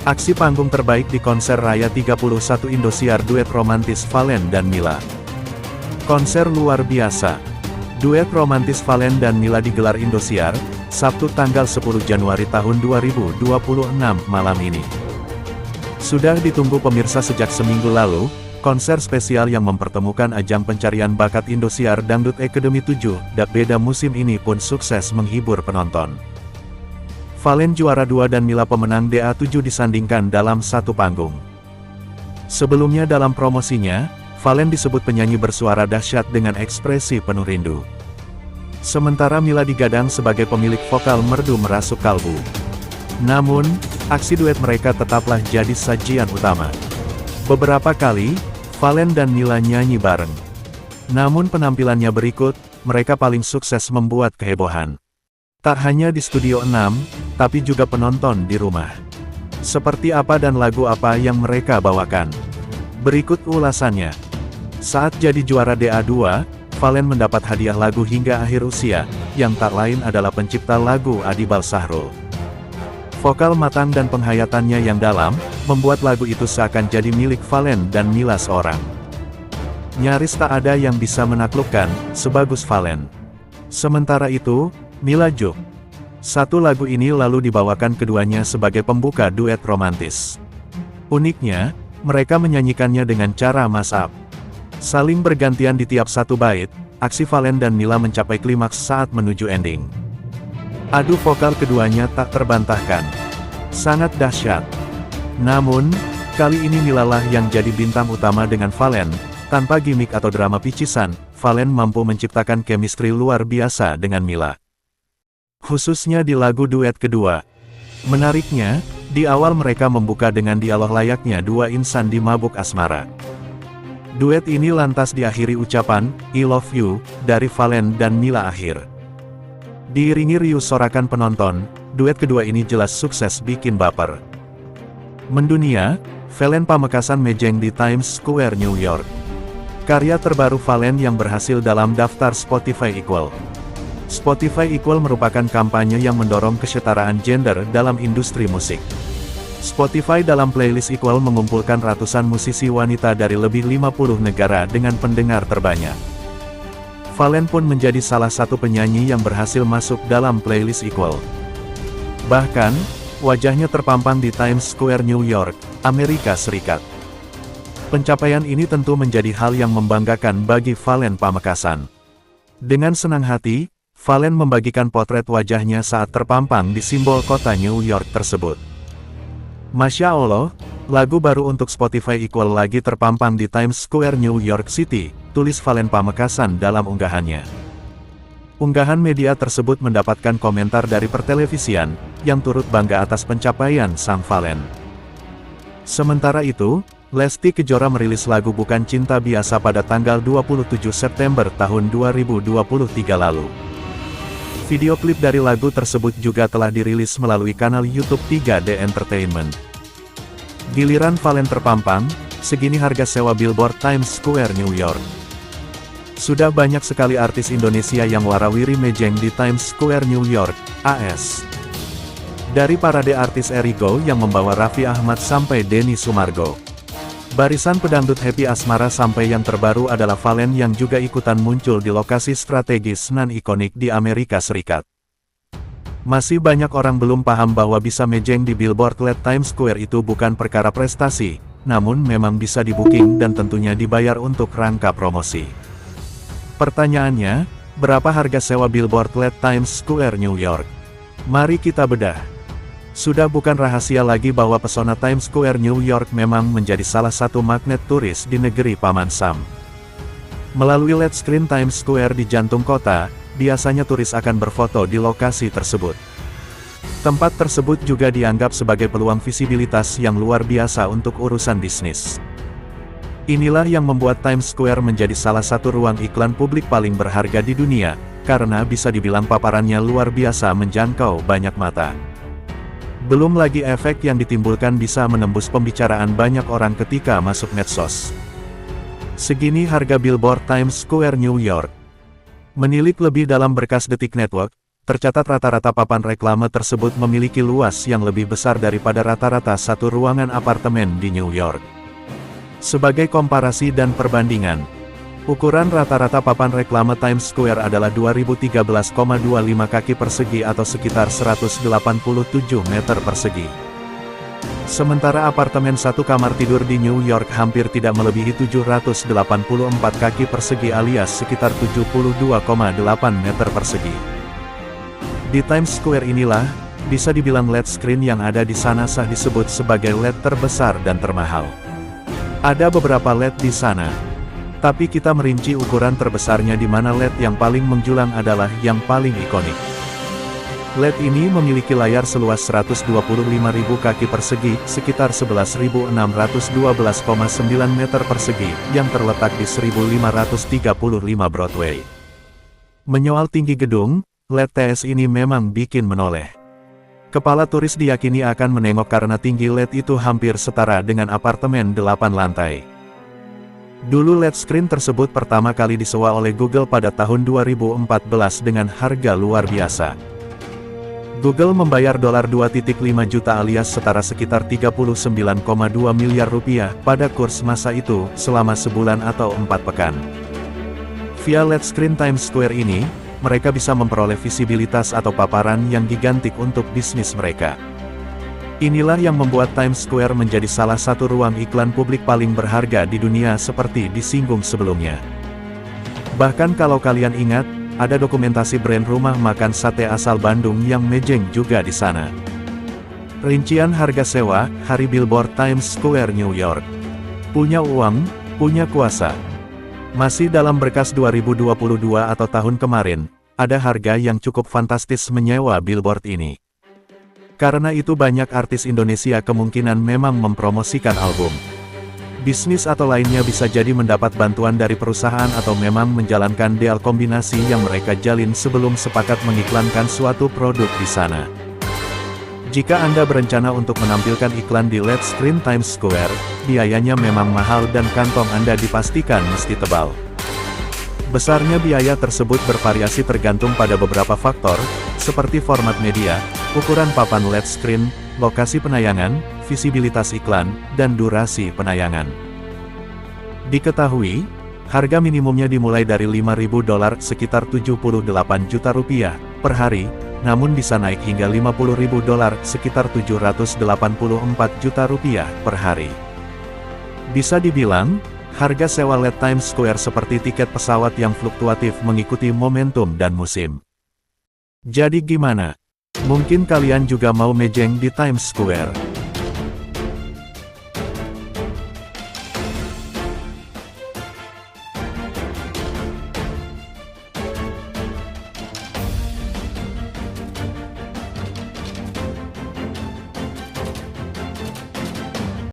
Aksi panggung terbaik di konser Raya 31 Indosiar duet romantis Valen dan Mila. Konser luar biasa. Duet romantis Valen dan Mila digelar Indosiar, Sabtu tanggal 10 Januari tahun 2026 malam ini. Sudah ditunggu pemirsa sejak seminggu lalu, konser spesial yang mempertemukan ajang pencarian bakat Indosiar Dangdut Academy 7, Beda musim ini pun sukses menghibur penonton. Valen juara 2 dan Mila pemenang DA7 disandingkan dalam satu panggung. Sebelumnya dalam promosinya, Valen disebut penyanyi bersuara dahsyat dengan ekspresi penuh rindu. Sementara Mila digadang sebagai pemilik vokal merdu merasuk kalbu. Namun, aksi duet mereka tetaplah jadi sajian utama. Beberapa kali, Valen dan Mila nyanyi bareng. Namun penampilannya berikut, mereka paling sukses membuat kehebohan. Tak hanya di Studio 6, tapi juga penonton di rumah. Seperti apa dan lagu apa yang mereka bawakan? Berikut ulasannya. Saat jadi juara DA2, Valen mendapat hadiah lagu hingga akhir usia, yang tak lain adalah pencipta lagu Adibal Sahrul. Vokal matang dan penghayatannya yang dalam, membuat lagu itu seakan jadi milik Valen dan Mila seorang. Nyaris tak ada yang bisa menaklukkan, sebagus Valen. Sementara itu, Mila Juk. Satu lagu ini lalu dibawakan keduanya sebagai pembuka duet romantis. Uniknya, mereka menyanyikannya dengan cara mash-up. Saling bergantian di tiap satu bait, aksi Valen dan Mila mencapai klimaks saat menuju ending. Adu vokal keduanya tak terbantahkan. Sangat dahsyat. Namun, kali ini Mila lah yang jadi bintang utama dengan Valen. Tanpa gimmick atau drama picisan, Valen mampu menciptakan chemistry luar biasa dengan Mila. Khususnya di lagu duet kedua. Menariknya, di awal mereka membuka dengan dialog layaknya dua insan di mabuk asmara. Duet ini lantas diakhiri ucapan, "I love you," dari Valen dan Mila akhir. Diiringi riuh sorakan penonton, duet kedua ini jelas sukses bikin baper. Mendunia, Valen Pamekasan mejeng di Times Square, New York. Karya terbaru Valen yang berhasil dalam daftar Spotify Equal. Spotify Equal merupakan kampanye yang mendorong kesetaraan gender dalam industri musik. Spotify dalam playlist Equal mengumpulkan ratusan musisi wanita dari lebih 50 negara dengan pendengar terbanyak. Valen pun menjadi salah satu penyanyi yang berhasil masuk dalam playlist Equal. Bahkan, wajahnya terpampang di Times Square, New York, Amerika Serikat. Pencapaian ini tentu menjadi hal yang membanggakan bagi Valen Pamekasan. Dengan senang hati, Valen membagikan potret wajahnya saat terpampang di simbol kota New York tersebut. Masya Allah, lagu baru untuk Spotify Equal lagi terpampang di Times Square, New York City, tulis Valen Pamekasan dalam unggahannya. Unggahan media tersebut mendapatkan komentar dari pertelevisian, yang turut bangga atas pencapaian sang Valen. Sementara itu, Lesti Kejora merilis lagu Bukan Cinta Biasa pada tanggal 27 September tahun 2023 lalu. Video klip dari lagu tersebut juga telah dirilis melalui kanal YouTube 3D Entertainment. Giliran Valen terpampang, segini harga sewa billboard Times Square, New York. Sudah banyak sekali artis Indonesia yang warawiri mejeng di Times Square, New York, AS. Dari parade artis Erigo yang membawa Raffi Ahmad sampai Denny Sumargo. Barisan pedangdut Happy Asmara sampai yang terbaru adalah Valen yang juga ikutan muncul di lokasi strategis nan ikonik di Amerika Serikat. Masih banyak orang belum paham bahwa bisa mejeng di billboard LED Times Square itu bukan perkara prestasi, namun memang bisa di-booking dan tentunya dibayar untuk rangka promosi. Pertanyaannya, berapa harga sewa billboard LED Times Square, New York? Mari kita bedah. Sudah bukan rahasia lagi bahwa pesona Times Square New York memang menjadi salah satu magnet turis di negeri Paman Sam. Melalui LED screen Times Square di jantung kota, biasanya turis akan berfoto di lokasi tersebut. Tempat tersebut juga dianggap sebagai peluang visibilitas yang luar biasa untuk urusan bisnis. Inilah yang membuat Times Square menjadi salah satu ruang iklan publik paling berharga di dunia, karena bisa dibilang paparannya luar biasa menjangkau banyak mata. Belum lagi efek yang ditimbulkan bisa menembus pembicaraan banyak orang ketika masuk medsos. Segini harga billboard Times Square, New York. Menilik lebih dalam berkas Detik Network, tercatat rata-rata papan reklame tersebut memiliki luas yang lebih besar daripada rata-rata satu ruangan apartemen di New York. Sebagai komparasi dan perbandingan, ukuran rata-rata papan reklame Times Square adalah 2013,25 kaki persegi atau sekitar 187 meter persegi. Sementara apartemen satu kamar tidur di New York hampir tidak melebihi 784 kaki persegi alias sekitar 72,8 meter persegi. Di Times Square inilah, bisa dibilang LED screen yang ada di sana sah disebut sebagai LED terbesar dan termahal. Ada beberapa LED di sana, tapi kita merinci ukuran terbesarnya di mana LED yang paling menjulang adalah yang paling ikonik. LED ini memiliki layar seluas 125.000 kaki persegi, sekitar 11.612,9 meter persegi, yang terletak di 1535 Broadway. Menyoal tinggi gedung, LED TS ini memang bikin menoleh. Kepala turis diyakini akan menengok karena tinggi LED itu hampir setara dengan apartemen 8 lantai. Dulu LED screen tersebut pertama kali disewa oleh Google pada tahun 2014 dengan harga luar biasa. Google membayar $2.5 juta alias setara sekitar 39,2 miliar rupiah pada kurs masa itu selama sebulan atau 4 pekan. Via LED screen Times Square ini, mereka bisa memperoleh visibilitas atau paparan yang gigantik untuk bisnis mereka. Inilah yang membuat Times Square menjadi salah satu ruang iklan publik paling berharga di dunia seperti disinggung sebelumnya. Bahkan kalau kalian ingat, ada dokumentasi brand rumah makan sate asal Bandung yang mejeng juga di sana. Rincian harga sewa, hari billboard Times Square New York. Punya uang, punya kuasa. Masih dalam berkas 2022 atau tahun kemarin, ada harga yang cukup fantastis menyewa billboard ini. Karena itu banyak artis Indonesia kemungkinan memang mempromosikan album, bisnis atau lainnya bisa jadi mendapat bantuan dari perusahaan atau memang menjalankan deal kombinasi yang mereka jalin sebelum sepakat mengiklankan suatu produk di sana. Jika Anda berencana untuk menampilkan iklan di LED screen Times Square, biayanya memang mahal dan kantong Anda dipastikan mesti tebal. Besarnya biaya tersebut bervariasi tergantung pada beberapa faktor, seperti format media, ukuran papan LED screen, lokasi penayangan, visibilitas iklan, dan durasi penayangan. Diketahui, harga minimumnya dimulai dari $5.000 sekitar 78 juta rupiah per hari, namun bisa naik hingga $50.000 sekitar 784 juta rupiah per hari. Bisa dibilang, harga sewa LED Times Square seperti tiket pesawat yang fluktuatif mengikuti momentum dan musim. Jadi gimana? Mungkin kalian juga mau mejeng di Times Square?